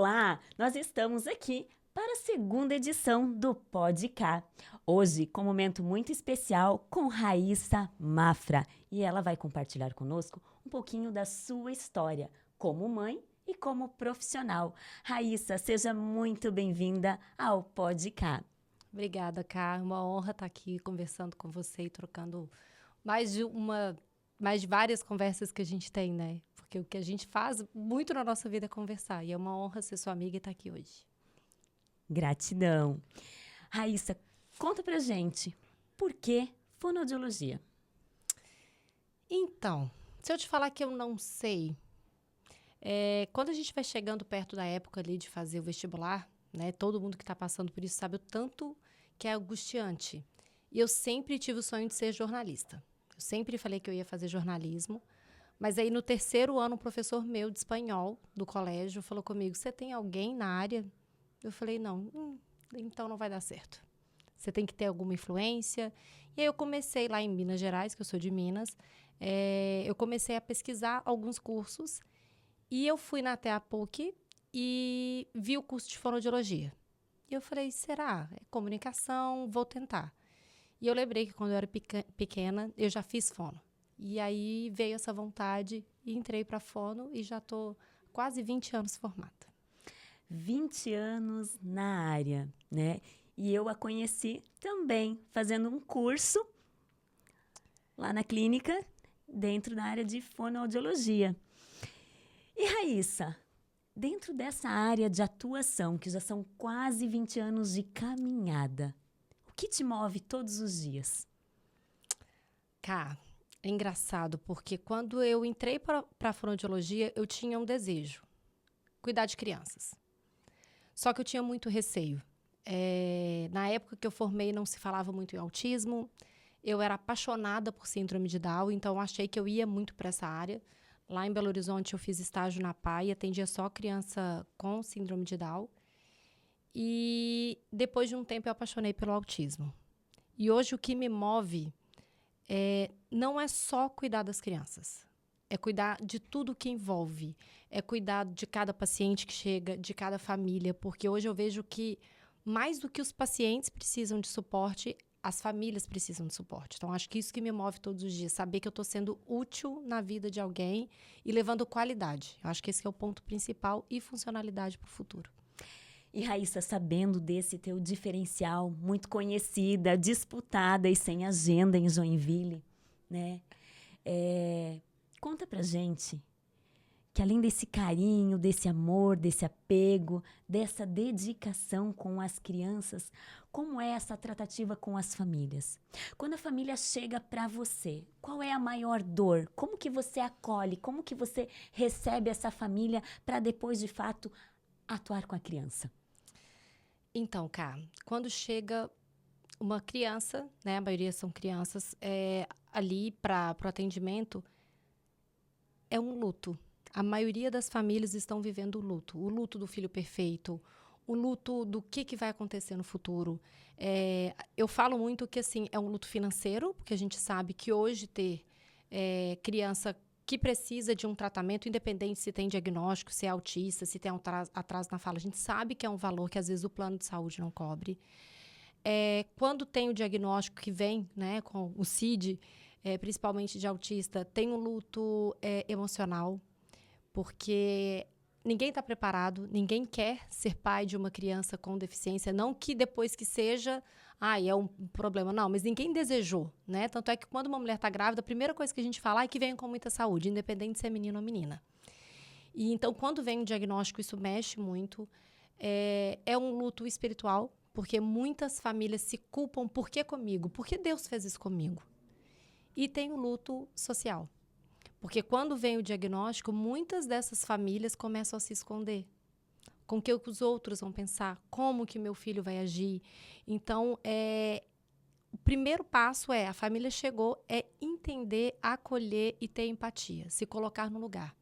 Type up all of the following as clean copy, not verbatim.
Olá, nós estamos aqui para a segunda edição do Podcast. Hoje, com um momento muito especial com Raíssa Mafra. E ela vai compartilhar conosco um pouquinho da sua história como mãe e como profissional. Raíssa, seja muito bem-vinda ao Podcast. Obrigada, Cá. Uma honra estar aqui conversando com você e trocando mais de várias conversas que a gente tem, né? Porque o que a gente faz muito na nossa vida é conversar. E é uma honra ser sua amiga e estar aqui hoje. Gratidão. Raíssa, conta pra gente, por que fonoaudiologia? Então, se eu te falar que eu não sei, quando a gente vai chegando perto da época ali de fazer o vestibular, né? Todo mundo que está passando por isso sabe o tanto que é angustiante. E eu sempre tive o sonho de ser jornalista. Eu sempre falei que eu ia fazer jornalismo. Mas aí, no terceiro ano, um professor meu de espanhol do colégio falou comigo, você tem alguém na área? Eu falei, não, então não vai dar certo. Você tem que ter alguma influência. E aí eu comecei lá em Minas Gerais, que eu sou de Minas, eu comecei a pesquisar alguns cursos e eu fui até a PUC e vi o curso de fonoaudiologia. E eu falei, será? É comunicação, vou tentar. E eu lembrei que quando eu era pequena, eu já fiz fono. E aí veio essa vontade e entrei para fono e já estou quase 20 anos formada. 20 anos na área, né? E eu a conheci também fazendo um curso lá na clínica, dentro da área de fonoaudiologia. E Raíssa, dentro dessa área de atuação, que já são quase 20 anos de caminhada, o que te move todos os dias? Cá, é engraçado, porque quando eu entrei para a fonoaudiologia, eu tinha um desejo, cuidar de crianças. Só que eu tinha muito receio. Na época que eu formei, não se falava muito em autismo. Eu era apaixonada por síndrome de Down, então achei que eu ia muito para essa área. Lá em Belo Horizonte, eu fiz estágio na PAI, atendia só criança com síndrome de Down. E depois de um tempo, eu apaixonei pelo autismo. E hoje, o que me move não é só cuidar das crianças. É cuidar de tudo que envolve. É cuidar de cada paciente que chega, de cada família. Porque hoje eu vejo que, mais do que os pacientes precisam de suporte, as famílias precisam de suporte. Então, acho que isso que me move todos os dias. Saber que eu estou sendo útil na vida de alguém e levando qualidade. Eu acho que esse que é o ponto principal e funcionalidade para o futuro. E Raíssa, sabendo desse teu diferencial, muito conhecida, disputada e sem agenda em Joinville, né? Conta pra gente que além desse carinho, desse amor, desse apego, dessa dedicação com as crianças, como é essa tratativa com as famílias? Quando a família chega para você, qual é a maior dor? Como que você acolhe? Como que você recebe essa família para depois, de fato, atuar com a criança? Então, Cá, quando chega uma criança, né, a maioria são crianças, ali para o atendimento, é um luto. A maioria das famílias estão vivendo o luto do filho perfeito, o luto do que vai acontecer no futuro. Eu falo muito que assim, é um luto financeiro, porque a gente sabe que hoje ter criança que precisa de um tratamento, independente se tem diagnóstico, se é autista, se tem atraso na fala, a gente sabe que é um valor que às vezes o plano de saúde não cobre. Quando tem o diagnóstico que vem, né, com o CID, principalmente de autista, tem um luto emocional, porque ninguém está preparado, ninguém quer ser pai de uma criança com deficiência, não que depois que seja, é um problema, não, mas ninguém desejou, né? Tanto é que quando uma mulher está grávida, a primeira coisa que a gente fala é que venha com muita saúde, independente de ser menino ou menina. E então, quando vem o diagnóstico, isso mexe muito. É um luto espiritual, porque muitas famílias se culpam, por que comigo? Por que Deus fez isso comigo? E tem o luto social. Porque quando vem o diagnóstico, muitas dessas famílias começam a se esconder. Com o que os outros vão pensar, como que meu filho vai agir. Então, o primeiro passo a família chegou, entender, acolher e ter empatia, se colocar no lugar.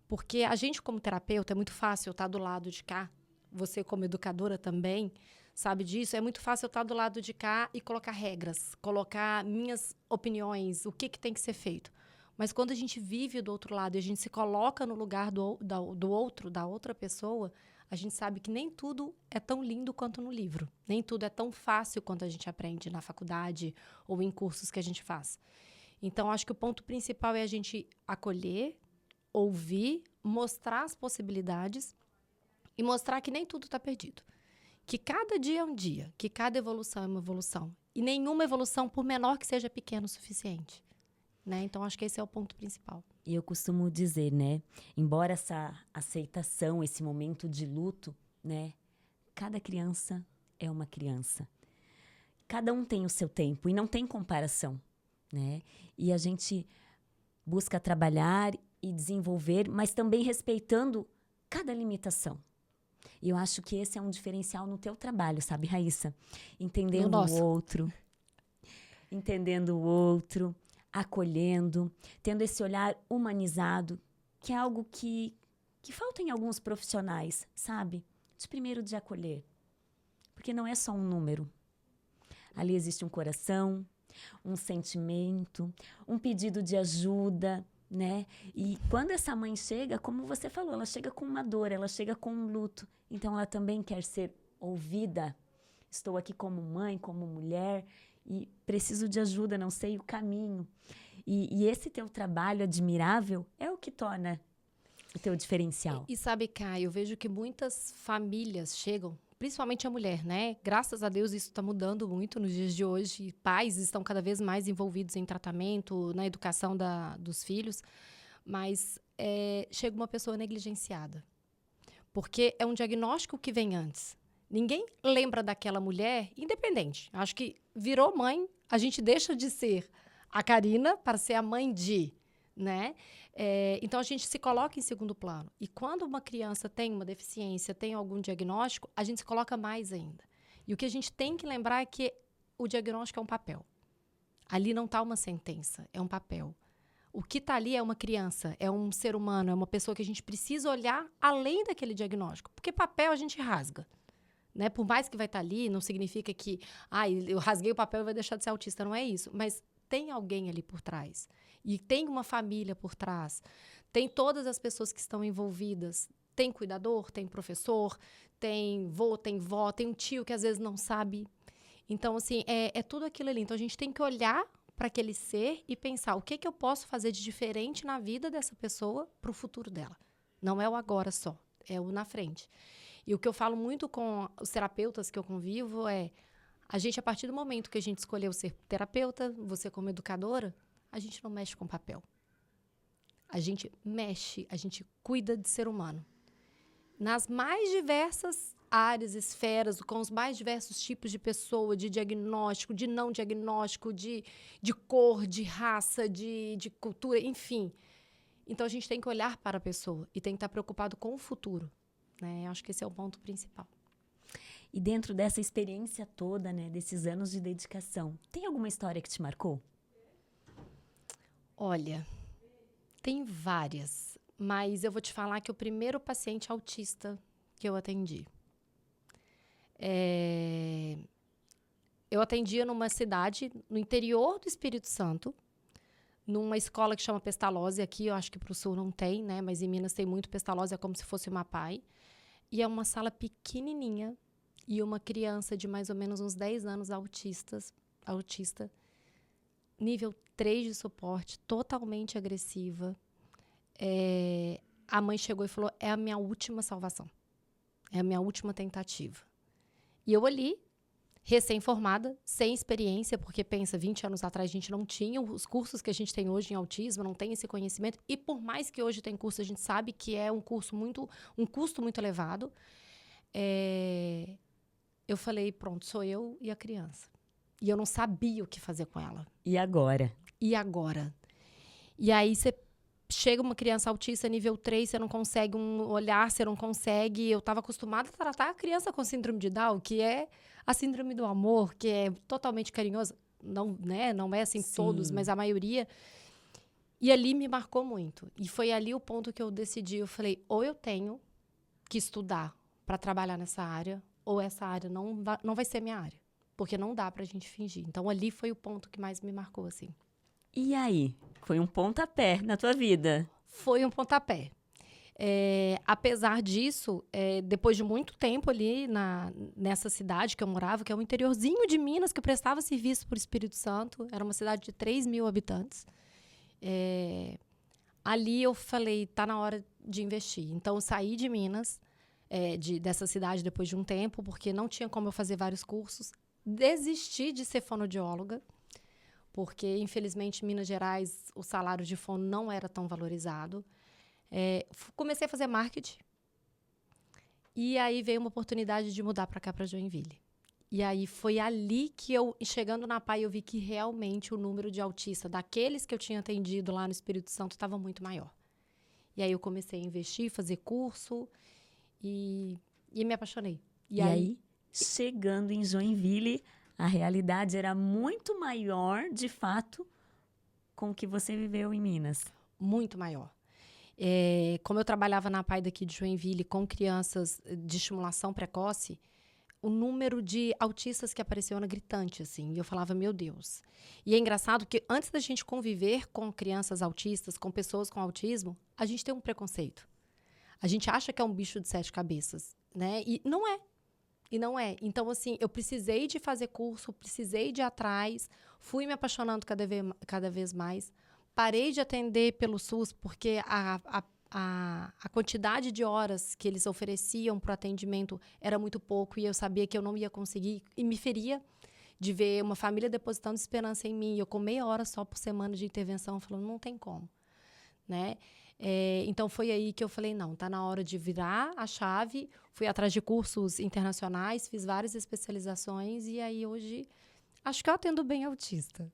Porque a gente, como terapeuta, é muito fácil eu estar do lado de cá, você como educadora também sabe disso, é muito fácil eu estar do lado de cá e colocar regras, colocar minhas opiniões, o que tem que ser feito. Mas quando a gente vive do outro lado e a gente se coloca no lugar do outro, da outra pessoa, a gente sabe que nem tudo é tão lindo quanto no livro. Nem tudo é tão fácil quanto a gente aprende na faculdade ou em cursos que a gente faz. Então, acho que o ponto principal é a gente acolher, ouvir, mostrar as possibilidades e mostrar que nem tudo está perdido. Que cada dia é um dia, que cada evolução é uma evolução. E nenhuma evolução, por menor que seja, pequena o suficiente. Né? Então, acho que esse é o ponto principal. E eu costumo dizer, né? Embora essa aceitação, esse momento de luto, né? Cada criança é uma criança. Cada um tem o seu tempo e não tem comparação, né? E a gente busca trabalhar e desenvolver, mas também respeitando cada limitação. E eu acho que esse é um diferencial no teu trabalho, sabe, Raíssa? Entendendo o outro, acolhendo, tendo esse olhar humanizado, que é algo que falta em alguns profissionais, sabe? De acolher. Porque não é só um número. Ali existe um coração, um sentimento, um pedido de ajuda, né? E quando essa mãe chega, como você falou, ela chega com uma dor, ela chega com um luto. Então, ela também quer ser ouvida. Estou aqui como mãe, como mulher, e preciso de ajuda, não sei o caminho. E esse teu trabalho admirável é o que torna o teu diferencial. E sabe, Kai, eu vejo que muitas famílias chegam, principalmente a mulher, né? Graças a Deus isso está mudando muito nos dias de hoje. Pais estão cada vez mais envolvidos em tratamento, na educação dos filhos. Mas chega uma pessoa negligenciada. Porque é um diagnóstico que vem antes. Ninguém lembra daquela mulher, independente. Acho que virou mãe, a gente deixa de ser a Karina para ser a mãe de, né? Então, a gente se coloca em segundo plano. E quando uma criança tem uma deficiência, tem algum diagnóstico, a gente se coloca mais ainda. E o que a gente tem que lembrar é que o diagnóstico é um papel. Ali não está uma sentença, é um papel. O que está ali é uma criança, é um ser humano, é uma pessoa que a gente precisa olhar além daquele diagnóstico. Porque papel a gente rasga. Né? Por mais que vai estar ali, não significa que eu rasguei o papel e vai deixar de ser autista. Não é isso. Mas tem alguém ali por trás. E tem uma família por trás. Tem todas as pessoas que estão envolvidas. Tem cuidador, tem professor, tem vô, tem vó, tem um tio que às vezes não sabe. Então, assim, é tudo aquilo ali. Então, a gente tem que olhar para aquele ser e pensar o que eu posso fazer de diferente na vida dessa pessoa para o futuro dela. Não é o agora só, é o na frente. E o que eu falo muito com os terapeutas que eu convivo é a gente, a partir do momento que a gente escolheu ser terapeuta, você como educadora, a gente não mexe com papel. A gente mexe, a gente cuida de ser humano. Nas mais diversas áreas, esferas, com os mais diversos tipos de pessoa, de diagnóstico, de não diagnóstico, de cor, de raça, de cultura, enfim. Então, a gente tem que olhar para a pessoa e tem que estar preocupado com o futuro. Né? Eu acho que esse é o ponto principal. E dentro dessa experiência toda, né, desses anos de dedicação, tem alguma história que te marcou? Olha, tem várias, mas eu vou te falar que o primeiro paciente autista que eu atendi. Eu atendia numa cidade no interior do Espírito Santo, numa escola que chama Pestalozzi. Aqui eu acho que para o sul não tem, né? Mas em Minas tem muito. Pestalozzi é como se fosse uma PAI. E é uma sala pequenininha e uma criança de mais ou menos uns 10 anos autista, nível 3 de suporte, totalmente agressiva. A mãe chegou e falou, é a minha última salvação. É a minha última tentativa. E eu ali, recém-formada, sem experiência, porque pensa, 20 anos atrás a gente não tinha os cursos que a gente tem hoje em autismo, não tem esse conhecimento. E por mais que hoje tem curso, a gente sabe que é um custo muito elevado. Eu falei, pronto, sou eu e a criança. E eu não sabia o que fazer com ela. E agora? E aí você chega uma criança autista nível 3, você não consegue um olhar, você não consegue. Eu estava acostumada a tratar a criança com síndrome de Down, que é a síndrome do amor, que é totalmente carinhosa. Não, né? Não é assim todos, mas a maioria. E ali me marcou muito. E foi ali o ponto que eu decidi. Eu falei, ou eu tenho que estudar para trabalhar nessa área, ou essa área não vai ser minha área. Porque não dá pra gente fingir. Então, ali foi o ponto que mais me marcou, assim. E aí? Foi um pontapé na tua vida? Foi um pontapé. Apesar disso, depois de muito tempo ali nessa cidade que eu morava, que é um interiorzinho de Minas, que eu prestava serviço para o Espírito Santo, era uma cidade de 3.000 habitantes. Ali eu falei, tá na hora de investir. Então, eu saí de Minas, dessa cidade depois de um tempo, porque não tinha como eu fazer vários cursos. Desisti de ser fonoaudióloga, porque, infelizmente, em Minas Gerais, o salário de fono não era tão valorizado. Comecei a fazer marketing. E aí veio uma oportunidade de mudar para cá, para Joinville. E aí foi ali que chegando na PAI, eu vi que realmente o número de autistas, daqueles que eu tinha atendido lá no Espírito Santo, estava muito maior. E aí eu comecei a investir, fazer curso e me apaixonei. E aí, chegando em Joinville, a realidade era muito maior, de fato, com o que você viveu em Minas. Muito maior. Como eu trabalhava na PAI daqui de Joinville com crianças de estimulação precoce, o número de autistas que apareceu era gritante, assim. E eu falava, meu Deus. E é engraçado que antes da gente conviver com crianças autistas, com pessoas com autismo, a gente tem um preconceito. A gente acha que é um bicho de 7 cabeças, né? E não é. Então, assim, eu precisei de fazer curso, precisei de ir atrás, fui me apaixonando cada vez mais. Parei de atender pelo SUS, porque a quantidade de horas que eles ofereciam para o atendimento era muito pouco e eu sabia que eu não ia conseguir. E me feria de ver uma família depositando esperança em mim. Eu com meia hora só por semana de intervenção, falando, não tem como, né? Então, foi aí que eu falei, não, tá na hora de virar a chave. Fui atrás de cursos internacionais, fiz várias especializações e aí hoje acho que eu atendo bem autista.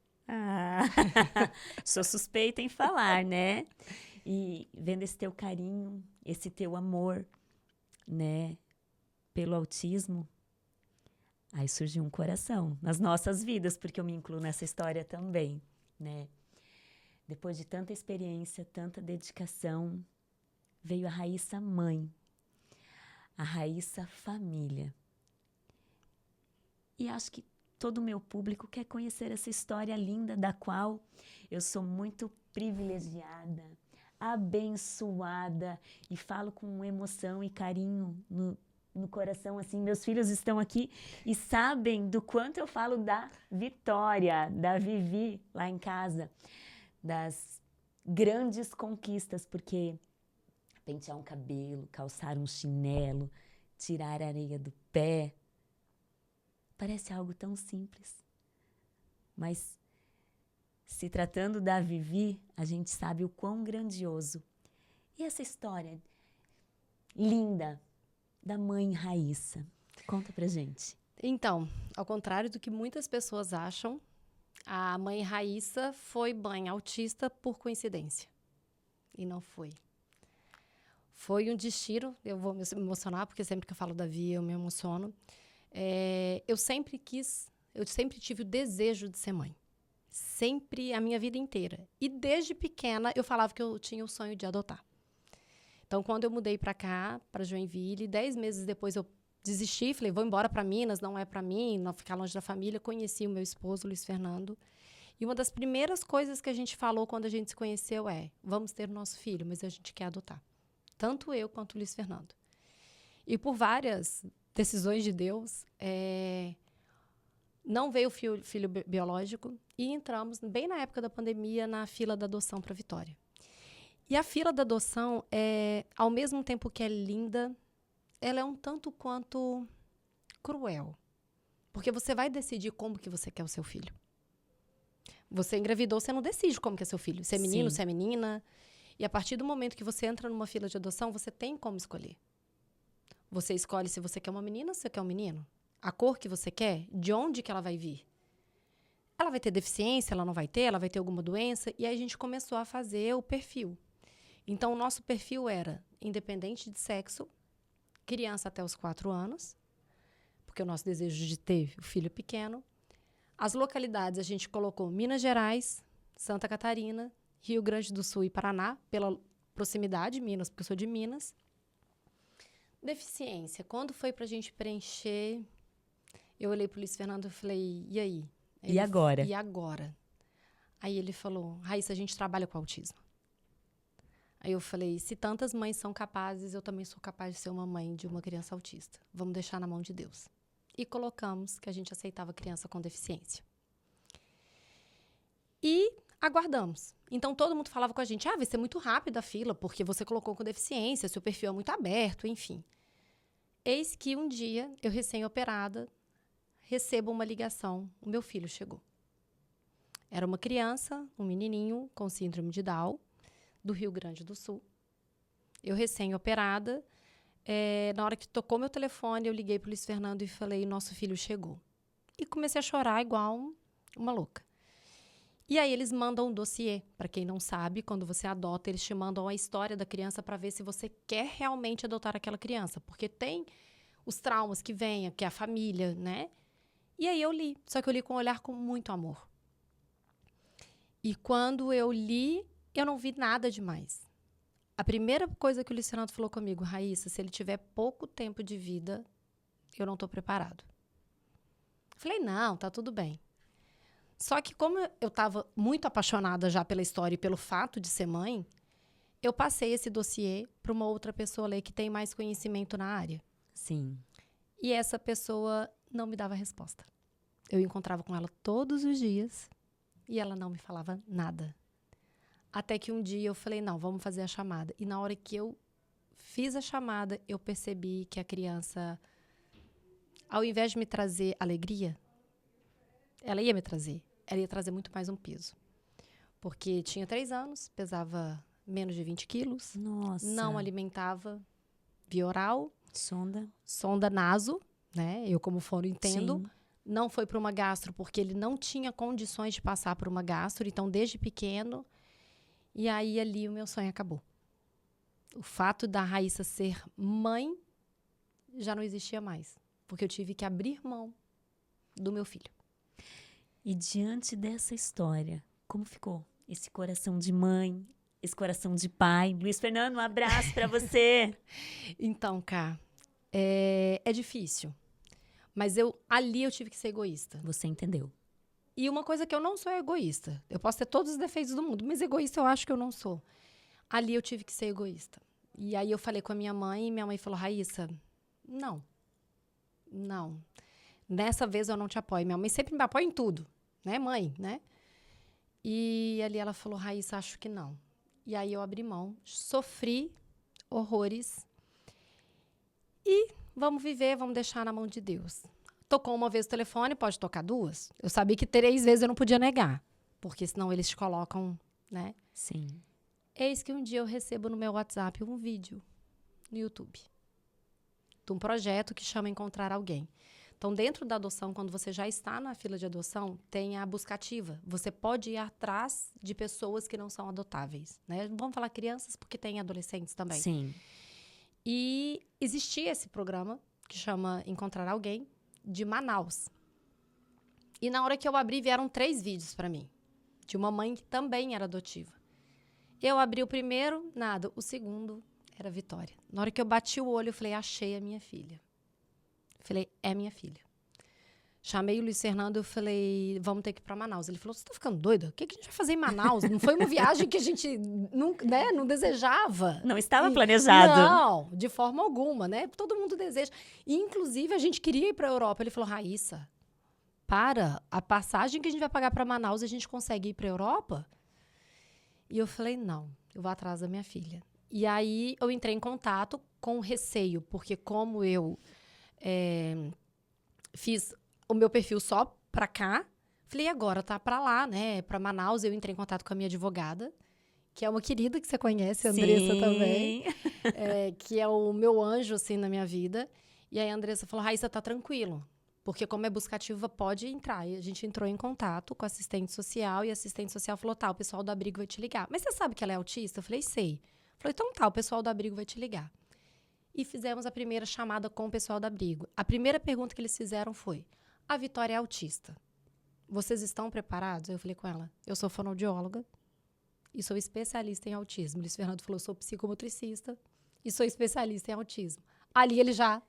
Sou suspeita em falar, né? E vendo esse teu carinho, esse teu amor, né, pelo autismo, aí surgiu um coração nas nossas vidas, porque eu me incluo nessa história também, né? Depois de tanta experiência, tanta dedicação, veio a Raíssa mãe, a Raíssa família. E acho que todo o meu público quer conhecer essa história linda, da qual eu sou muito privilegiada, abençoada, e falo com emoção e carinho no coração, assim, meus filhos estão aqui e sabem do quanto eu falo da Vitória, da Vivi lá em casa, das grandes conquistas, porque pentear um cabelo, calçar um chinelo, tirar a areia do pé, parece algo tão simples, mas se tratando da Vivi, a gente sabe o quão grandioso. E essa história linda da mãe Raíssa? Conta pra gente. Então, ao contrário do que muitas pessoas acham, a mãe Raíssa foi mãe autista por coincidência. E não foi. Foi um destino, eu vou me emocionar, porque sempre que eu falo da Via eu me emociono. Eu sempre tive o desejo de ser mãe. Sempre, a minha vida inteira. E desde pequena eu falava que eu tinha o sonho de adotar. Então, quando eu mudei para cá, para Joinville, 10 meses depois eu desisti, falei, vou embora para Minas, não é para mim, não ficar longe da família. Conheci o meu esposo, Luiz Fernando. E uma das primeiras coisas que a gente falou quando a gente se conheceu vamos ter o nosso filho, mas a gente quer adotar. Tanto eu quanto o Luiz Fernando. E por várias decisões de Deus, não veio o filho biológico e entramos, bem na época da pandemia, na fila da adoção para Vitória. E a fila da adoção, ao mesmo tempo que é linda, ela é um tanto quanto cruel. Porque você vai decidir como que você quer o seu filho. Você engravidou, você não decide como que é seu filho. Se é menino, se é menina. E a partir do momento que você entra numa fila de adoção, você tem como escolher. Você escolhe se você quer uma menina ou se você quer um menino. A cor que você quer, de onde que ela vai vir. Ela vai ter deficiência, ela não vai ter, ela vai ter alguma doença. E aí a gente começou a fazer o perfil. Então, o nosso perfil era independente de sexo, criança até os 4 anos, porque o nosso desejo de ter o filho pequeno. As localidades a gente colocou Minas Gerais, Santa Catarina, Rio Grande do Sul e Paraná, pela proximidade, Minas, porque eu sou de Minas. Deficiência. Quando foi pra gente preencher, eu olhei pro Luiz Fernando e falei, e aí? E agora? E agora? Aí ele falou, Raíssa, a gente trabalha com autismo. Aí eu falei, se tantas mães são capazes, eu também sou capaz de ser uma mãe de uma criança autista. Vamos deixar na mão de Deus. E colocamos que a gente aceitava criança com deficiência. E aguardamos. Então, todo mundo falava com a gente, vai ser muito rápido a fila, porque você colocou com deficiência, seu perfil é muito aberto, enfim. Eis que um dia, eu recém-operada, recebo uma ligação, o meu filho chegou. Era uma criança, um menininho com síndrome de Down, do Rio Grande do Sul. Eu recém-operada, na hora que tocou meu telefone, eu liguei para o Luiz Fernando e falei, nosso filho chegou. E comecei a chorar igual uma louca. E aí eles mandam um dossiê. Para quem não sabe, quando você adota, eles te mandam a história da criança para ver se você quer realmente adotar aquela criança. Porque tem os traumas que vêm, que é a família, né? E aí eu li. Só que eu li com um olhar com muito amor. E quando eu li, eu não vi nada demais. A primeira coisa que o Luiz Fernando falou comigo, Raíssa, se ele tiver pouco tempo de vida, eu não estou preparado. Falei, não, tá tudo bem. Só que como eu estava muito apaixonada já pela história e pelo fato de ser mãe, eu passei esse dossiê para uma outra pessoa ler que tem mais conhecimento na área. Sim. E essa pessoa não me dava resposta. Eu encontrava com ela todos os dias e ela não me falava nada. Até que um dia eu falei, não, vamos fazer a chamada. E na hora que eu fiz a chamada, eu percebi que a criança, ao invés de me trazer alegria, ela ia me trazer. Ela ia trazer muito mais um peso. Porque tinha 3 anos, pesava menos de 20 quilos. Nossa. Não alimentava via oral. Sonda naso, né? Eu como fono entendo. Sim. Não foi para uma gastro, porque ele não tinha condições de passar por uma gastro. Então, desde pequeno. E aí, ali, o meu sonho acabou. O fato da Raíssa ser mãe já não existia mais. Porque eu tive que abrir mão do meu filho. E diante dessa história, como ficou esse coração de mãe, esse coração de pai? Luiz Fernando, um abraço para você. Então, Cá, é difícil. Mas ali eu tive que ser egoísta. Você entendeu. E uma coisa que eu não sou é egoísta. Eu posso ter todos os defeitos do mundo, mas egoísta eu acho que eu não sou. Ali eu tive que ser egoísta. E aí eu falei com a minha mãe, e minha mãe falou, Raíssa, não. Nessa vez eu não te apoio. Minha mãe sempre me apoia em tudo. Né, mãe, né? E ali ela falou, Raíssa, acho que não. E aí eu abri mão, sofri horrores. E vamos viver, vamos deixar na mão de Deus. Tocou uma vez o telefone, pode tocar 2. Eu sabia que 3 vezes eu não podia negar. Porque senão eles te colocam, né? Sim. Eis que um dia eu recebo no meu WhatsApp um vídeo no YouTube. De um projeto que chama Encontrar Alguém. Então, dentro da adoção, quando você já está na fila de adoção, tem a busca ativa. Você pode ir atrás de pessoas que não são adotáveis, né? Vamos falar crianças, porque tem adolescentes também. Sim. E existia esse programa, que chama Encontrar Alguém, de Manaus. E na hora que eu abri, vieram 3 vídeos para mim, de uma mãe que também era adotiva. Eu abri o primeiro, nada. O segundo era Vitória. Na hora que eu bati o olho, eu falei, achei a minha filha. Falei, é minha filha. Chamei o Luiz Fernando, eu falei, vamos ter que ir para Manaus. Ele falou, você tá ficando doida? O que a gente vai fazer em Manaus? Não foi uma viagem que a gente não desejava. Não estava planejado. Não, de forma alguma, né? Todo mundo deseja. E, inclusive, a gente queria ir para a Europa. Ele falou, Raíssa, a passagem que a gente vai pagar para Manaus, a gente consegue ir para a Europa? E eu falei, não, eu vou atrás da minha filha. E aí, eu entrei em contato com receio, porque como eu fiz o meu perfil só pra cá, falei, agora tá pra lá, né? Pra Manaus, eu entrei em contato com a minha advogada, que é uma querida que você conhece, a Andressa também, que é o meu anjo, assim, na minha vida. E aí a Andressa falou, Raíssa, tá tranquilo, porque como é buscativa, pode entrar. E a gente entrou em contato com a assistente social, e a assistente social falou, tá, o pessoal do abrigo vai te ligar. Mas você sabe que ela é autista? Eu falei, sei. Falei, então tá, o pessoal do abrigo vai te ligar. E fizemos a primeira chamada com o pessoal do abrigo. A primeira pergunta que eles fizeram foi, a Vitória é autista. Vocês estão preparados? Eu falei com ela, eu sou fonoaudióloga e sou especialista em autismo. O Luiz Fernando falou, sou psicomotricista e sou especialista em autismo. Ali eles já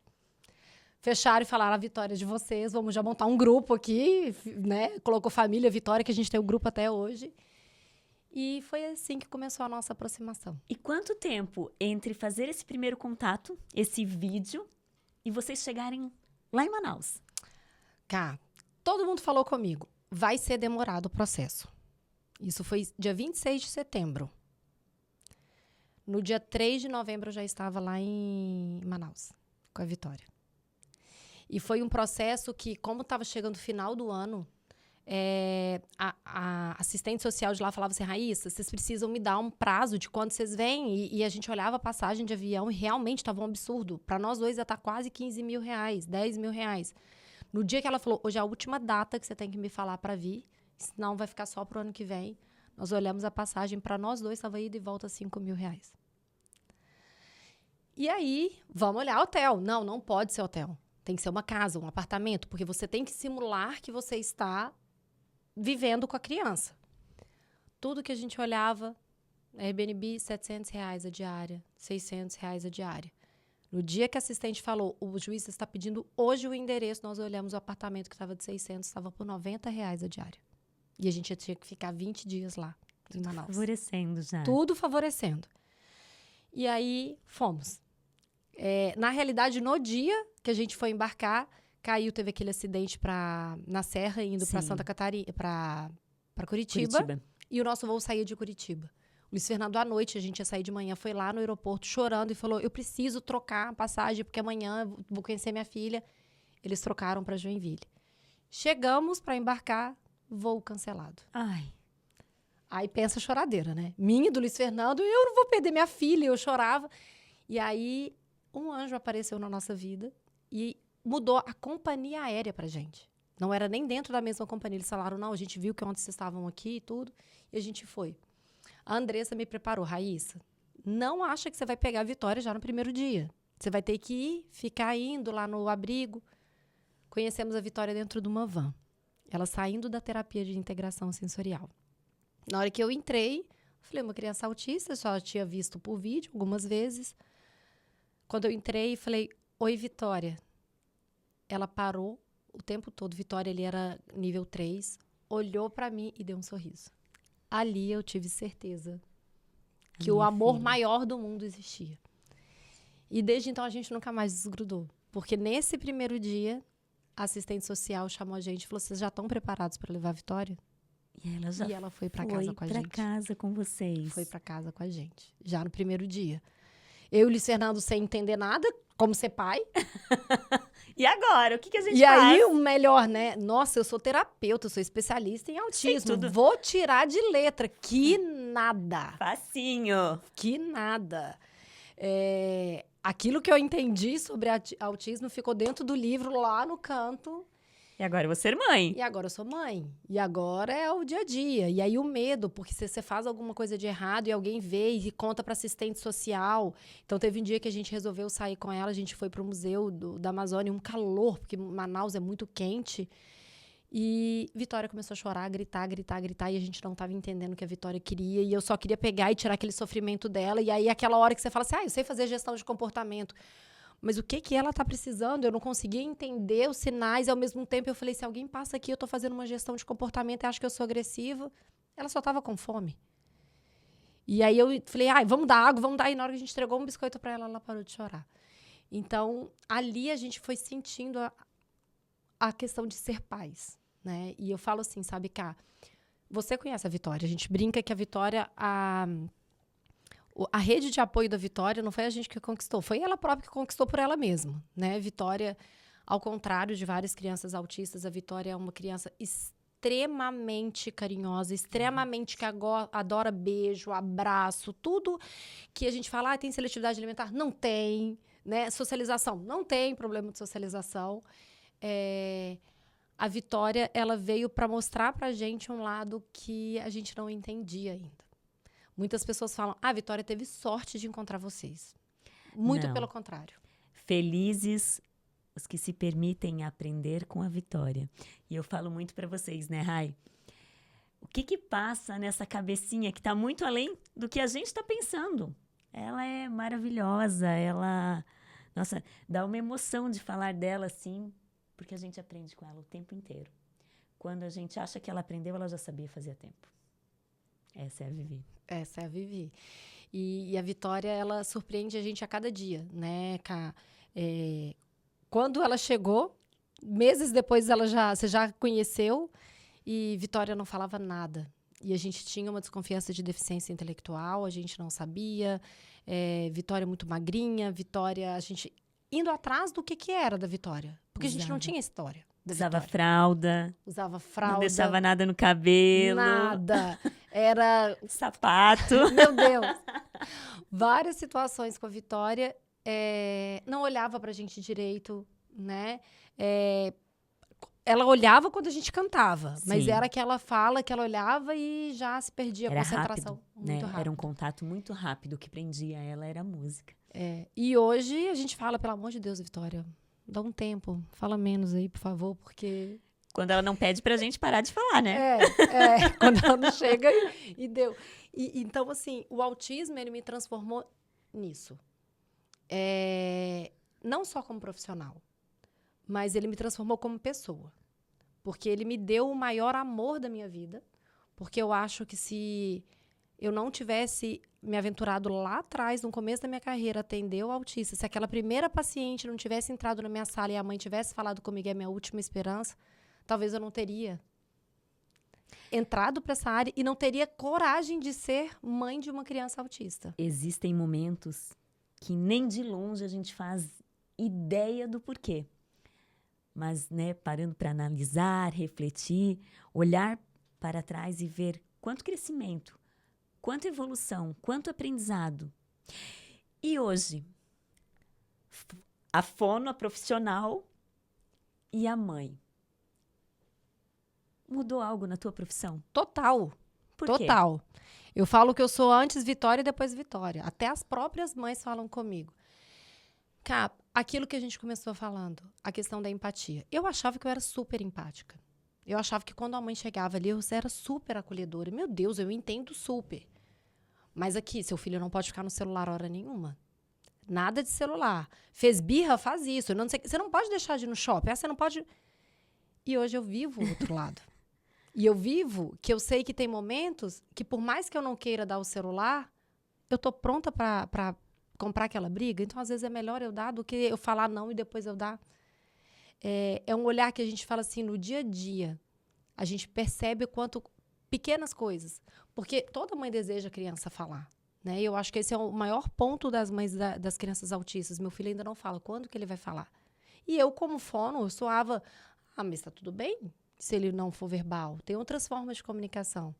fecharam e falaram, a Vitória é de vocês, vamos já montar um grupo aqui, né? Colocou família Vitória, que a gente tem um grupo até hoje. E foi assim que começou a nossa aproximação. E quanto tempo entre fazer esse primeiro contato, esse vídeo, e vocês chegarem lá em Manaus? Cá, todo mundo falou comigo, vai ser demorado o processo. Isso foi dia 26 de setembro. No dia 3 de novembro eu já estava lá em Manaus, com a Vitória. E foi um processo que, como estava chegando o final do ano, a assistente social de lá falava assim, Raíssa, vocês precisam me dar um prazo de quando vocês vêm. E a gente olhava a passagem de avião e realmente estava um absurdo. Para nós dois ia estar quase 15 mil reais, 10 mil reais. No dia que ela falou, hoje é a última data que você tem que me falar para vir, senão vai ficar só pro ano que vem. Nós olhamos a passagem, para nós dois estava ida e volta 5 mil reais. E aí, vamos olhar hotel. Não, não pode ser hotel. Tem que ser uma casa, um apartamento, porque você tem que simular que você está vivendo com a criança. Tudo que a gente olhava, Airbnb, R$700 a diária, R$600 a diária. No dia que a assistente falou, o juiz está pedindo hoje o endereço, nós olhamos o apartamento que estava de 600, estava por R$90 a diária. E a gente tinha que ficar 20 dias lá, em Manaus. Favorecendo já. Tudo favorecendo. E aí, fomos. Na realidade, no dia que a gente foi embarcar, teve aquele acidente na Serra, indo para Santa Catarina, para Curitiba. E o nosso voo saía de Curitiba. O Luiz Fernando, à noite, a gente ia sair de manhã, foi lá no aeroporto chorando e falou, eu preciso trocar a passagem, porque amanhã eu vou conhecer minha filha. Eles trocaram para Joinville. Chegamos para embarcar, voo cancelado. Ai. Aí pensa a choradeira, né? Minha, do Luiz Fernando, eu não vou perder minha filha, eu chorava. E aí, um anjo apareceu na nossa vida e mudou a companhia aérea pra gente. Não era nem dentro da mesma companhia. Eles falaram, não, a gente viu que ontem vocês estavam aqui e tudo, e a gente foi. A Andressa me preparou, Raíssa, não acha que você vai pegar a Vitória já no primeiro dia. Você vai ter que ficar indo lá no abrigo. Conhecemos a Vitória dentro de uma van. Ela saindo da terapia de integração sensorial. Na hora que eu entrei, falei, uma criança autista, só tinha visto por vídeo algumas vezes. Quando eu entrei, falei, oi, Vitória. Ela parou o tempo todo. Vitória, ele era nível 3, olhou para mim e deu um sorriso. Ali eu tive certeza que o amor maior do mundo existia. E desde então a gente nunca mais desgrudou. Porque nesse primeiro dia, a assistente social chamou a gente e falou, vocês já estão preparados para levar a Vitória? E ela foi para casa com a gente. Foi para casa com vocês. Foi para casa com a gente, já no primeiro dia. Eu e o Luiz Fernando sem entender nada, como ser pai. E agora, o que a gente faz? E aí, o melhor, né? Nossa, eu sou terapeuta, eu sou especialista em autismo. Vou tirar de letra. Que nada. Facinho. Que nada. Aquilo que eu entendi sobre autismo ficou dentro do livro, lá no canto. E agora eu vou ser mãe. E agora eu sou mãe. E agora é o dia a dia. E aí o medo, porque se você faz alguma coisa de errado e alguém vê e conta para assistente social. Então teve um dia que a gente resolveu sair com ela, a gente foi para o museu da Amazônia, um calor, porque Manaus é muito quente. E Vitória começou a chorar, gritar, e a gente não estava entendendo o que a Vitória queria. E eu só queria pegar e tirar aquele sofrimento dela. E aí aquela hora que você fala assim, eu sei fazer gestão de comportamento. Mas o que ela está precisando? Eu não conseguia entender os sinais. E ao mesmo tempo eu falei, se alguém passa aqui, eu estou fazendo uma gestão de comportamento e acha que eu sou agressiva. Ela só estava com fome. E aí eu falei, vamos dar água, vamos dar. E na hora que a gente entregou um biscoito para ela, ela parou de chorar. Então, ali a gente foi sentindo a questão de ser pais, né? E eu falo assim, sabe, Cá? Você conhece a Vitória. A gente brinca que a Vitória... A rede de apoio da Vitória não foi a gente que conquistou, foi ela própria que conquistou por ela mesma, né? Vitória, ao contrário de várias crianças autistas, a Vitória é uma criança extremamente carinhosa, extremamente que adora beijo, abraço, tudo que a gente fala, tem seletividade alimentar? Não tem, né? Socialização? Não tem problema de socialização. A Vitória, ela veio para mostrar pra gente um lado que a gente não entendia ainda. Muitas pessoas falam, a Vitória teve sorte de encontrar vocês. Muito pelo contrário. Felizes os que se permitem aprender com a Vitória. E eu falo muito para vocês, né, Rai? O que passa nessa cabecinha que está muito além do que a gente está pensando? Ela é maravilhosa, Nossa, dá uma emoção de falar dela assim, porque a gente aprende com ela o tempo inteiro. Quando a gente acha que ela aprendeu, ela já sabia fazia tempo. Essa é a Vivi. Essa é a Vivi. E a Vitória, ela surpreende a gente a cada dia, né, Ká? Quando ela chegou, meses depois você já conheceu, e Vitória não falava nada. E a gente tinha uma desconfiança de deficiência intelectual, a gente não sabia. Vitória muito magrinha, Vitória, a gente indo atrás do que era da Vitória. Porque a gente não tinha história da Usava Vitória. fralda. Usava fralda. Não deixava nada no cabelo. Nada. Era... Sapato. Meu Deus. Várias situações com a Vitória. Não olhava pra gente direito, né? Ela olhava quando a gente cantava, mas Sim. era aquela fala que ela olhava e já se perdia a Era concentração. rápido, Muito né? rápido. Era um contato muito rápido. O que prendia ela era a música. E hoje a gente fala, pelo amor de Deus, Vitória, dá um tempo, fala menos aí, por favor, porque... Quando ela não pede pra gente parar de falar, né? Quando ela não chega e deu. Então, assim, o autismo, ele me transformou nisso. Não só como profissional, mas ele me transformou como pessoa. Porque ele me deu o maior amor da minha vida. Porque eu acho que se eu não tivesse me aventurado lá atrás, no começo da minha carreira, atender o autista, se aquela primeira paciente não tivesse entrado na minha sala e a mãe tivesse falado comigo, é a minha última esperança, talvez eu não teria entrado para essa área e não teria coragem de ser mãe de uma criança autista. Existem momentos que nem de longe a gente faz ideia do porquê. Mas, né, parando para analisar, refletir, olhar para trás e ver quanto crescimento, quanta evolução, quanto aprendizado. E hoje, a fono, a profissional e a mãe. Mudou algo na tua profissão? Total. Por quê? Total. Eu falo que eu sou antes Vitória e depois Vitória. Até as próprias mães falam comigo. Cá, aquilo que a gente começou falando, a questão da empatia. Eu achava que eu era super empática. Eu achava que quando a mãe chegava ali, eu era super acolhedora. Meu Deus, eu entendo super. Mas aqui, seu filho não pode ficar no celular hora nenhuma. Nada de celular. Fez birra, faz isso. Não sei, você não pode deixar de ir no shopping. Você não pode... E hoje eu vivo o outro lado. E eu vivo que eu sei que tem momentos que, por mais que eu não queira dar o celular, eu tô pronta para comprar aquela briga. Então, às vezes, é melhor eu dar do que eu falar não e depois eu dar. É um olhar que a gente fala assim, no dia a dia. A gente percebe o quanto... Pequenas coisas. Porque toda mãe deseja a criança falar. Né? E eu acho que esse é o maior ponto das mães das crianças autistas. Meu filho ainda não fala. Quando que ele vai falar? E eu, como fono, eu soava... mas tá tudo bem se ele não for verbal. Tem outras formas de comunicação.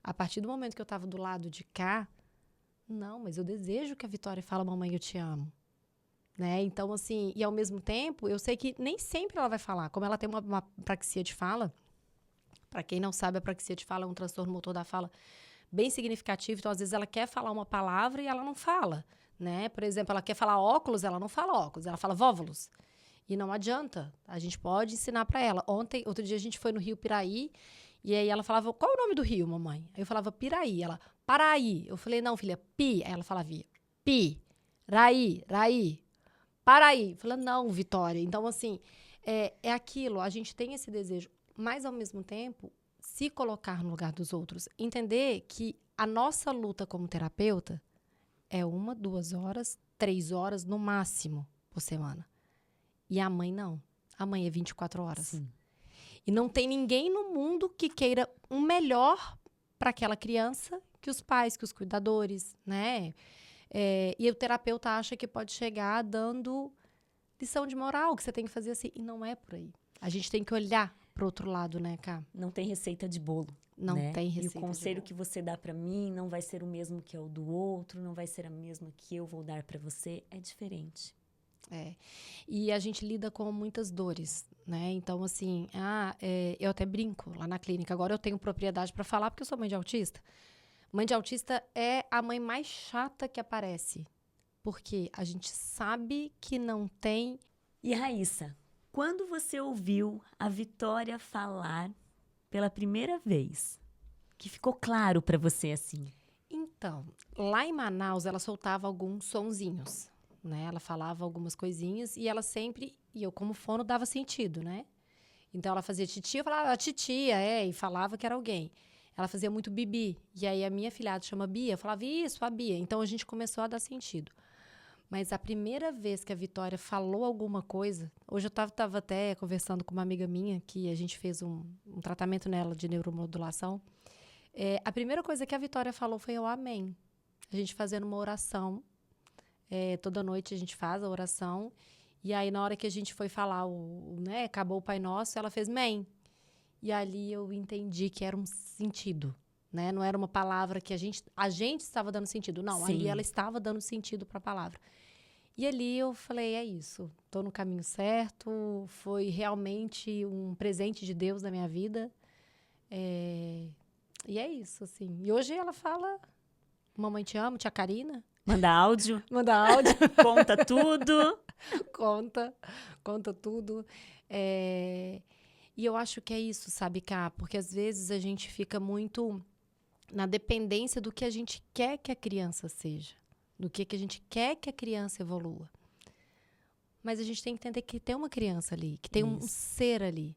A partir do momento que eu estava do lado de cá, não, mas eu desejo que a Vitória fale, mamãe, eu te amo. Né? Então, assim, e ao mesmo tempo, eu sei que nem sempre ela vai falar. Como ela tem uma praxia de fala, para quem não sabe, a praxia de fala é um transtorno motor da fala bem significativo. Então, às vezes, ela quer falar uma palavra e ela não fala. Né? Por exemplo, ela quer falar óculos, ela não fala óculos, ela fala vóvulos. E não adianta, a gente pode ensinar para ela. Outro dia a gente foi no Rio Piraí, e aí ela falava, qual é o nome do rio, mamãe? Aí eu falava, Piraí. Ela, Paraí. Eu falei, não, filha, Pi. Aí ela falava, Pi, Raí, Paraí. Eu falei, não, Vitória. Então, assim, é aquilo, a gente tem esse desejo, mas, ao mesmo tempo, se colocar no lugar dos outros. Entender que a nossa luta como terapeuta é 1, 2 horas, 3 horas, no máximo, por semana. E a mãe não. A mãe é 24 horas. Sim. E não tem ninguém no mundo que queira um melhor para aquela criança que os pais, que os cuidadores, né? E o terapeuta acha que pode chegar dando lição de moral, que você tem que fazer assim. E não é por aí. A gente tem que olhar para o outro lado, né, Cá? Não tem receita de bolo. Não né? tem receita E o conselho de bolo. que você dá para mim não vai ser o mesmo que é o do outro, não vai ser a mesma que eu vou dar para você. É diferente. E a gente lida com muitas dores, né? Então, assim, eu até brinco lá na clínica. Agora eu tenho propriedade para falar porque eu sou mãe de autista. Mãe de autista é a mãe mais chata que aparece. Porque a gente sabe que não tem... E Raíssa, quando você ouviu a Vitória falar pela primeira vez, que ficou claro para você assim? Então, lá em Manaus, ela soltava alguns sonzinhos. Né? Ela falava algumas coisinhas e ela sempre, e eu como fono dava sentido, né? Então ela fazia titia, eu falava titia, e falava que era alguém. ela fazia muito Bibi. E aí a minha filhada chama Bia, eu falava isso, a Bia. Então a gente começou a dar sentido. Mas a primeira vez que a Vitória falou alguma coisa, hoje eu tava até conversando com uma amiga minha, que a gente fez um tratamento nela de neuromodulação. A primeira coisa que a Vitória falou foi o amém. A gente fazendo uma oração. Toda noite a gente faz a oração. E aí, na hora que a gente foi falar, né, acabou o Pai Nosso, ela fez mém. E ali eu entendi que era um sentido, né? Não era uma palavra que a gente estava dando sentido. Não, Sim. ali ela estava dando sentido para a palavra. E ali eu falei, é isso. Estou no caminho certo. Foi realmente um presente de Deus na minha vida. E é isso, assim. E hoje ela fala, mamãe te amo, tia Karina. Manda áudio. Manda áudio. Conta tudo. Conta tudo. E eu acho que é isso, sabe, Ká? Porque às vezes a gente fica muito na dependência do que a gente quer que a criança seja. Do que a gente quer que a criança evolua. Mas a gente tem que entender que tem uma criança ali, que tem um ser ali.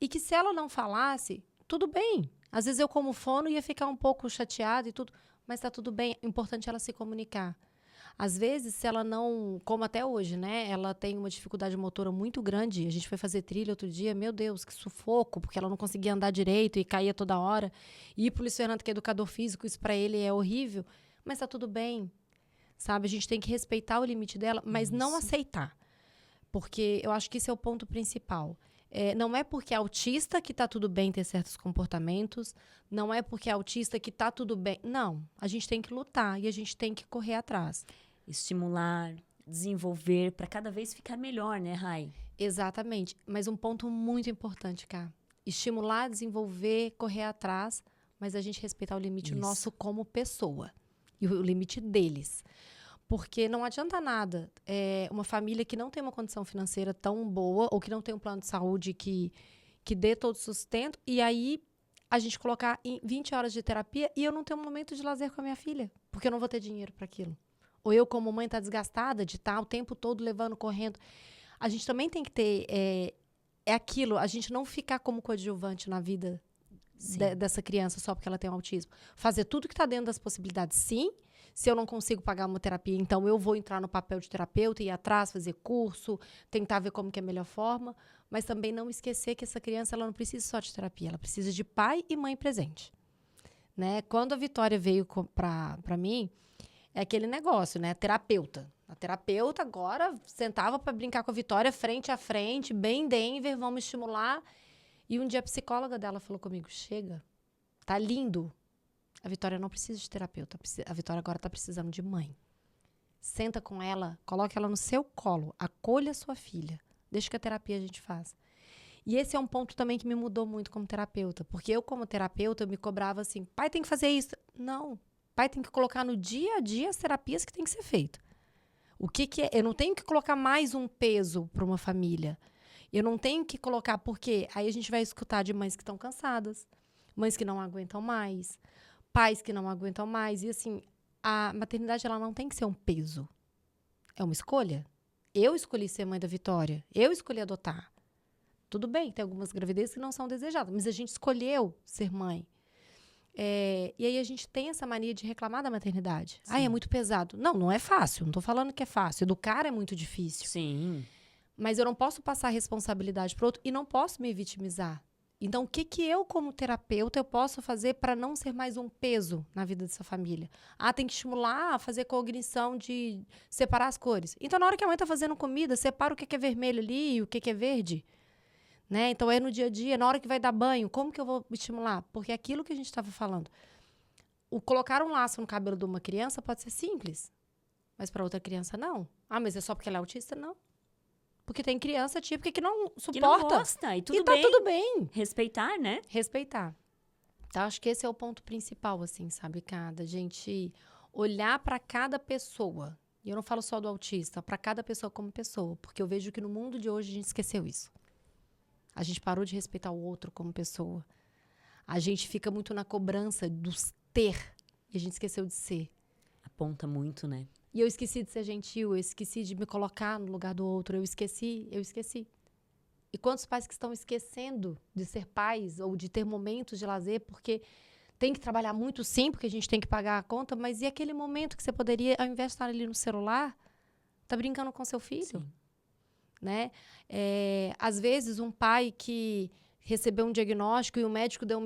E que se ela não falasse, tudo bem. Às vezes eu, como fono, ia ficar um pouco chateada e tudo, mas tá tudo bem. O importante é ela se comunicar. Às vezes, se ela não, como até hoje, né? Ela tem uma dificuldade motora muito grande. A gente foi fazer trilha outro dia, meu Deus, que sufoco, porque ela não conseguia andar direito e caía toda hora. E ir pro Luiz Fernando, que é educador físico, isso para ele é horrível. Mas tá tudo bem, sabe? A gente tem que respeitar o limite dela, mas não aceitar. Porque eu acho que esse é o ponto principal. Não é porque é autista que tá tudo bem ter certos comportamentos, não é porque é autista que tá tudo bem. Não, a gente tem que lutar e a gente tem que correr atrás. Estimular, desenvolver, para cada vez ficar melhor, né, Rai? Exatamente, mas um ponto muito importante, Cá. Estimular, desenvolver, correr atrás, mas a gente respeitar o limite nosso como pessoa e o limite deles. Porque não adianta nada uma família que não tem uma condição financeira tão boa ou que não tem um plano de saúde que dê todo sustento e aí a gente colocar em 20 horas de terapia e eu não ter um momento de lazer com a minha filha, porque eu não vou ter dinheiro para aquilo. Ou eu, como mãe, tá desgastada de estar o tempo todo levando, correndo. A gente também tem que ter aquilo, a gente não ficar como coadjuvante na vida dessa criança só porque ela tem um autismo. Fazer tudo que está dentro das possibilidades, sim. Se eu não consigo pagar uma terapia, então eu vou entrar no papel de terapeuta, ir atrás, fazer curso, tentar ver como que é a melhor forma, mas também não esquecer que essa criança ela não precisa só de terapia, ela precisa de pai e mãe presente. Né? Quando a Vitória veio para mim, é aquele negócio, né? Terapeuta. A terapeuta agora sentava para brincar com a Vitória frente a frente, bem Denver, vamos estimular. E um dia a psicóloga dela falou comigo, chega, tá lindo. A Vitória não precisa de terapeuta. A Vitória agora está precisando de mãe. Senta com ela, coloque ela no seu colo, acolha sua filha. Deixa que a terapia a gente faz. E esse é um ponto também que me mudou muito como terapeuta. Porque eu, como terapeuta, eu me cobrava assim, pai tem que fazer isso. Não, pai tem que colocar no dia a dia as terapias que tem que ser feito. O que é? Eu não tenho que colocar mais um peso para uma família. Eu não tenho que colocar, porque aí a gente vai escutar de mães que estão cansadas, mães que não aguentam mais, pais que não aguentam mais. E assim, a maternidade ela não tem que ser um peso. É uma escolha. Eu escolhi ser mãe da Vitória. Eu escolhi adotar. Tudo bem, tem algumas gravidezes que não são desejadas, mas a gente escolheu ser mãe. E aí a gente tem essa mania de reclamar da maternidade. É muito pesado. Não, não é fácil. Não estou falando que é fácil. Educar é muito difícil. Sim. Mas eu não posso passar a responsabilidade para o outro e não posso me vitimizar. Então, o que eu, como terapeuta, eu posso fazer para não ser mais um peso na vida dessa família? Tem que estimular a fazer cognição de separar as cores. Então, na hora que a mãe está fazendo comida, separa o que é vermelho ali e o que é verde. Né? Então, no dia a dia, na hora que vai dar banho, como que eu vou estimular? Porque é aquilo que a gente estava falando. O colocar um laço no cabelo de uma criança pode ser simples, mas para outra criança, não. Mas é só porque ela é autista? Não. Porque tem criança típica que não suporta. Que não gosta, e tudo tá bem. tudo bem. Respeitar, né? Respeitar. Então, acho que esse é o ponto principal, assim, sabe, cada gente olhar para cada pessoa. E eu não falo só do autista, para cada pessoa como pessoa. Porque eu vejo que no mundo de hoje a gente esqueceu isso. A gente parou de respeitar o outro como pessoa. A gente fica muito na cobrança dos ter. E a gente esqueceu de ser. Aponta muito, né? E eu esqueci de ser gentil, eu esqueci de me colocar no lugar do outro, eu esqueci. E quantos pais que estão esquecendo de ser pais ou de ter momentos de lazer porque tem que trabalhar muito sim, porque a gente tem que pagar a conta, mas e aquele momento que você poderia, ao invés de estar ali no celular, tá brincando com seu filho, Sim. né? Às vezes, um pai que recebeu um diagnóstico e o médico deu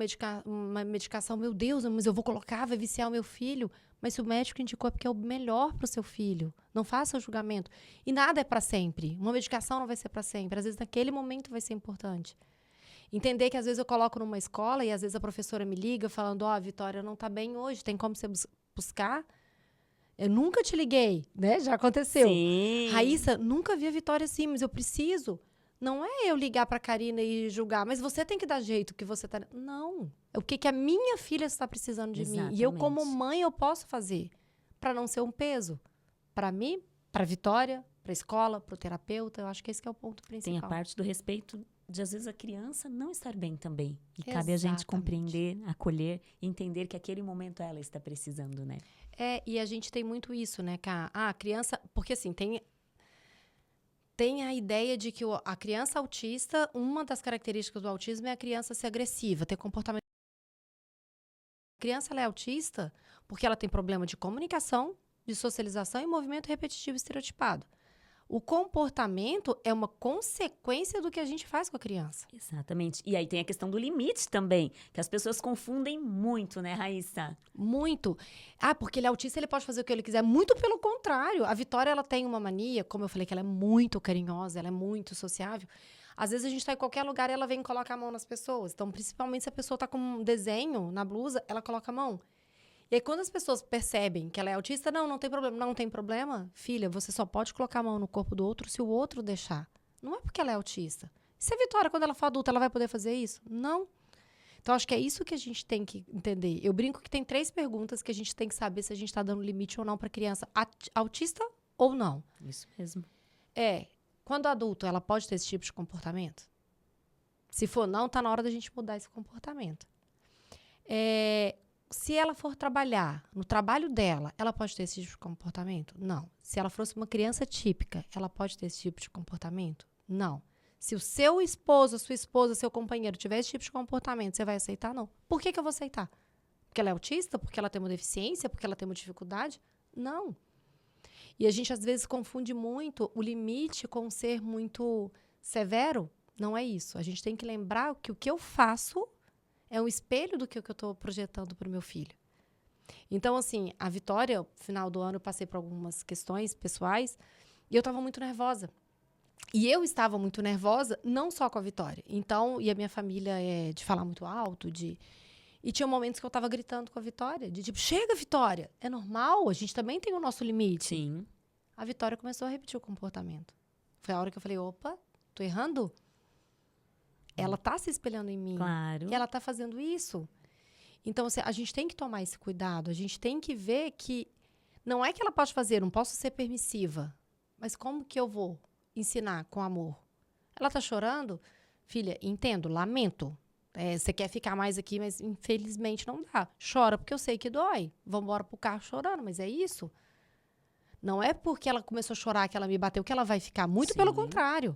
uma medicação, meu Deus, mas eu vou colocar, vai viciar o meu filho. Mas se o médico indicou é porque é o melhor para o seu filho. Não faça o julgamento. E nada é para sempre. Uma medicação não vai ser para sempre. Às vezes, naquele momento vai ser importante. Entender que às vezes eu coloco numa escola e às vezes a professora me liga falando, ó, Vitória não tá bem hoje, tem como você buscar? Eu nunca te liguei, né? Já aconteceu. Sim. Raíssa, nunca vi a Vitória assim, mas eu preciso. Não é eu ligar pra Karina e julgar, mas você tem que dar jeito que você tá... Não. É o que a minha filha está precisando de mim. E eu, como Exatamente. mãe, eu posso fazer pra não ser um peso. Pra mim, pra Vitória, pra escola, pro terapeuta. Eu acho que esse que é o ponto principal. Tem a parte do respeito de, às vezes, a criança não estar bem também. E cabe a gente Exatamente. compreender, acolher, entender que aquele momento ela está precisando, né? E a gente tem muito isso, né, Ká? A criança... Porque, assim, tem a ideia de que a criança autista, uma das características do autismo é a criança ser agressiva, ter comportamento... A criança, ela é autista porque ela tem problema de comunicação, de socialização e movimento repetitivo estereotipado. O comportamento é uma consequência do que a gente faz com a criança. Exatamente. E aí tem a questão do limite também, que as pessoas confundem muito, né, Raíssa? Muito. Porque ele é autista, ele pode fazer o que ele quiser. Muito pelo contrário. A Vitória, ela tem uma mania, como eu falei, que ela é muito carinhosa, ela é muito sociável. Às vezes a gente tá em qualquer lugar e ela vem e coloca a mão nas pessoas. Então, principalmente se a pessoa tá com um desenho na blusa, ela coloca a mão. E aí, quando as pessoas percebem que ela é autista, não tem problema. Não tem problema, filha, você só pode colocar a mão no corpo do outro se o outro deixar. Não é porque ela é autista. E se a Vitória, quando ela for adulta, ela vai poder fazer isso? Não. Então, acho que é isso que a gente tem que entender. Eu brinco que tem 3 perguntas que a gente tem que saber se a gente está dando limite ou não para criança autista ou não. Isso mesmo. Quando adulto, ela pode ter esse tipo de comportamento? Se for não, tá na hora da gente mudar esse comportamento. Se ela for trabalhar, no trabalho dela, ela pode ter esse tipo de comportamento? Não. Se ela fosse uma criança típica, ela pode ter esse tipo de comportamento? Não. Se o seu esposo, a sua esposa, seu companheiro tiver esse tipo de comportamento, você vai aceitar? Não. Por que eu vou aceitar? Porque ela é autista? Porque ela tem uma deficiência? Porque ela tem uma dificuldade? Não. E a gente, às vezes, confunde muito o limite com ser muito severo. Não é isso. A gente tem que lembrar que o que eu faço é um espelho do que eu estou projetando para o meu filho. Então, assim, a Vitória, no final do ano, eu passei por algumas questões pessoais e eu estava muito nervosa. E eu estava muito nervosa, não só com a Vitória. Então, e a minha família é de falar muito alto, E tinha momentos que eu estava gritando com a Vitória, de tipo, chega, Vitória! É normal, a gente também tem o nosso limite. Sim. A Vitória começou a repetir o comportamento. Foi a hora que eu falei, opa, tô errando? Ela tá se espelhando em mim. Claro. E ela tá fazendo isso. Então, assim, a gente tem que tomar esse cuidado. A gente tem que ver que não é que ela pode fazer, não posso ser permissiva. Mas como que eu vou ensinar com amor? Ela tá chorando? Filha, entendo, lamento. Você quer ficar mais aqui, mas infelizmente não dá. Chora porque eu sei que dói. Vamos embora pro carro chorando, mas é isso. Não é porque ela começou a chorar que ela me bateu que ela vai ficar. Muito Sim. pelo contrário.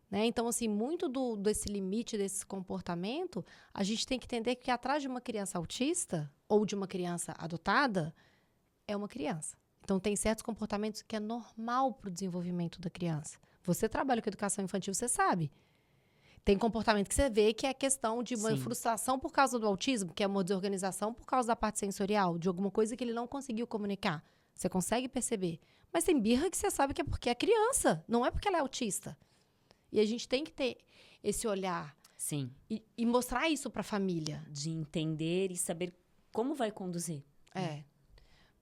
Né? Então, assim, muito desse limite, desse comportamento, a gente tem que entender que atrás de uma criança autista ou de uma criança adotada, é uma criança. Então, tem certos comportamentos que é normal para o desenvolvimento da criança. Você trabalha com educação infantil, você sabe. Tem comportamento que você vê que é questão de uma frustração por causa do autismo, que é uma desorganização por causa da parte sensorial, de alguma coisa que ele não conseguiu comunicar. Você consegue perceber. Mas tem birra que você sabe que é porque é criança, não é porque ela é autista. E a gente tem que ter esse olhar. Sim. E mostrar isso para a família. De entender e saber como vai conduzir.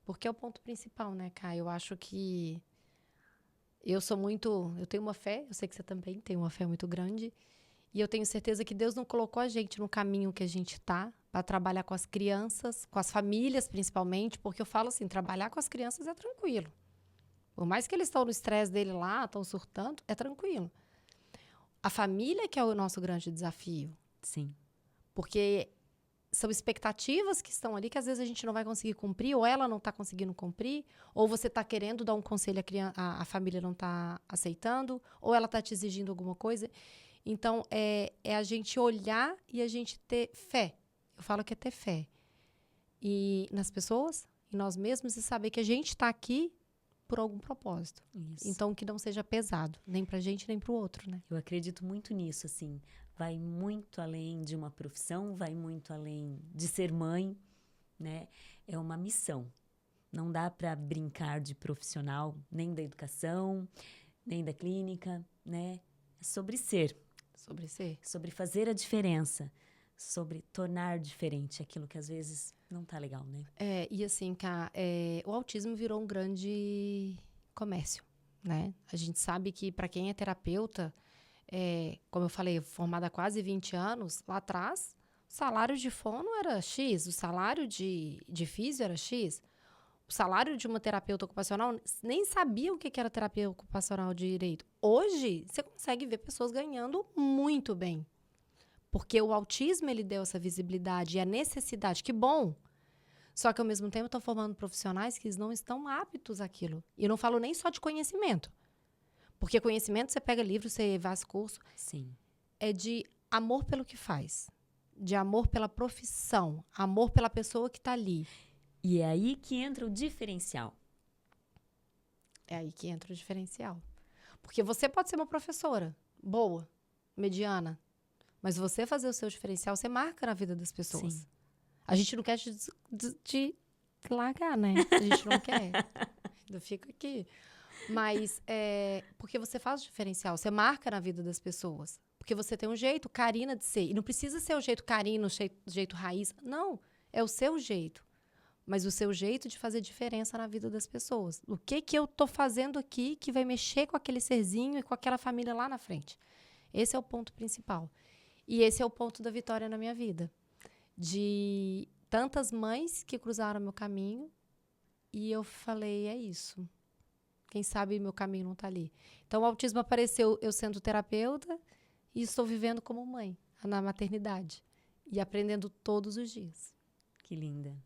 Porque é o ponto principal, né, Kai? Eu acho que eu tenho uma fé, eu sei que você também tem uma fé muito grande. E eu tenho certeza que Deus não colocou a gente no caminho que a gente tá para trabalhar com as crianças, com as famílias principalmente, porque eu falo assim, trabalhar com as crianças é tranquilo. Por mais que eles estão no estresse dele lá, estão surtando, é tranquilo. A família que é o nosso grande desafio. Sim. Porque são expectativas que estão ali que às vezes a gente não vai conseguir cumprir, ou ela não está conseguindo cumprir, ou você está querendo dar um conselho, a família não está aceitando, ou ela está te exigindo alguma coisa. Então, é a gente olhar e a gente ter fé. Eu falo que é ter fé. e nas pessoas, em nós mesmos, e saber que a gente está aqui por algum propósito. Isso. Então, que não seja pesado, nem pra gente, nem pro outro, né? Eu acredito muito nisso, assim. Vai muito além de uma profissão, vai muito além de ser mãe, né? É uma missão. Não dá para brincar de profissional, nem da educação, nem da clínica, né? É sobre ser, Sobre ser. sobre fazer a diferença, sobre tornar diferente aquilo que às vezes não tá legal, né? E assim, o autismo virou um grande comércio, né? A gente sabe que para quem é terapeuta, como eu falei, formada há quase 20 anos, lá atrás, o salário de fono era X, o salário de físio era X, o salário de uma terapeuta ocupacional, nem sabia o que era terapia ocupacional direito. Hoje, você consegue ver pessoas ganhando muito bem. Porque o autismo, ele deu essa visibilidade e a necessidade. Que bom! Só que, ao mesmo tempo, estão formando profissionais que não estão aptos àquilo. E eu não falo nem só de conhecimento. Porque conhecimento, você pega livro, você faz curso. Sim. É de amor pelo que faz. De amor pela profissão. Amor pela pessoa que está ali. E é aí que entra o diferencial. É aí que entra o diferencial. Porque você pode ser uma professora boa, mediana. Mas você fazer o seu diferencial, você marca na vida das pessoas. Sim. A gente não quer te largar, né? A gente não quer. Eu fico aqui. Mas porque você faz o diferencial, você marca na vida das pessoas. Porque você tem um jeito, Karina, de ser. E não precisa ser o jeito Karina, o jeito raiz. Não, é o seu jeito. Mas o seu jeito de fazer diferença na vida das pessoas. O que eu tô fazendo aqui que vai mexer com aquele serzinho e com aquela família lá na frente? Esse é o ponto principal. E esse é o ponto da vitória na minha vida. De tantas mães que cruzaram meu caminho e eu falei, é isso. Quem sabe meu caminho não está ali. Então, o autismo apareceu eu sendo terapeuta e estou vivendo como mãe, na maternidade. E aprendendo todos os dias. Que linda.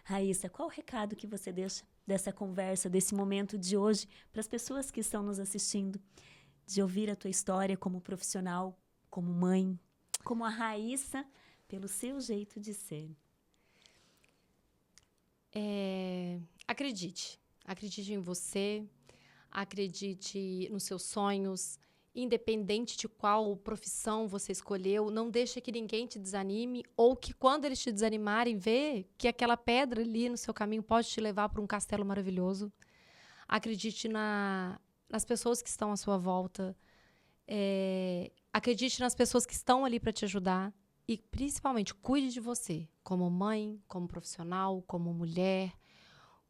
Raíssa, qual o recado que você deixa dessa conversa, desse momento de hoje, para as pessoas que estão nos assistindo, de ouvir a tua história como profissional, como mãe, como a Raíssa, pelo seu jeito de ser? Acredite. Acredite em você. Acredite nos seus sonhos. Independente de qual profissão você escolheu, não deixe que ninguém te desanime ou que quando eles te desanimarem, vê que aquela pedra ali no seu caminho pode te levar para um castelo maravilhoso. Acredite nas pessoas que estão à sua volta. Acredite nas pessoas que estão ali para te ajudar e, principalmente, cuide de você como mãe, como profissional, como mulher,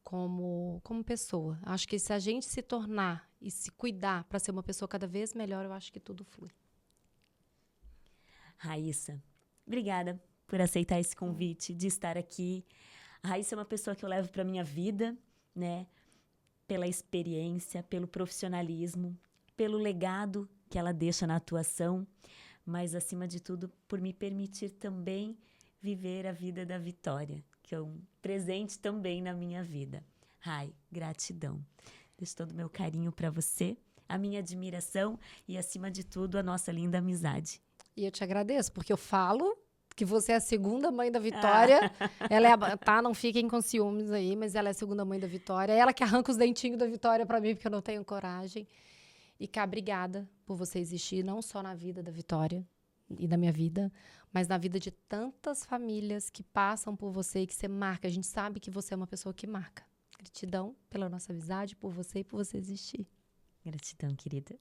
como pessoa. Acho que se a gente se tornar e se cuidar para ser uma pessoa cada vez melhor, eu acho que tudo flui. Raíssa, obrigada por aceitar esse convite de estar aqui. A Raíssa é uma pessoa que eu levo para minha vida, né? Pela experiência, pelo profissionalismo, pelo legado que ela deixa na atuação, mas, acima de tudo, por me permitir também viver a vida da vitória, que é um presente também na minha vida. Rai, gratidão. Deixo todo o meu carinho para você, a minha admiração e, acima de tudo, a nossa linda amizade. E eu te agradeço, porque eu falo que você é a segunda mãe da Vitória. Ela não fiquem com ciúmes aí, mas ela é a segunda mãe da Vitória. É ela que arranca os dentinhos da Vitória para mim, porque eu não tenho coragem. E cá, obrigada por você existir, não só na vida da Vitória e da minha vida, mas na vida de tantas famílias que passam por você e que você marca. A gente sabe que você é uma pessoa que marca. Gratidão pela nossa amizade, por você e por você existir. Gratidão, querida.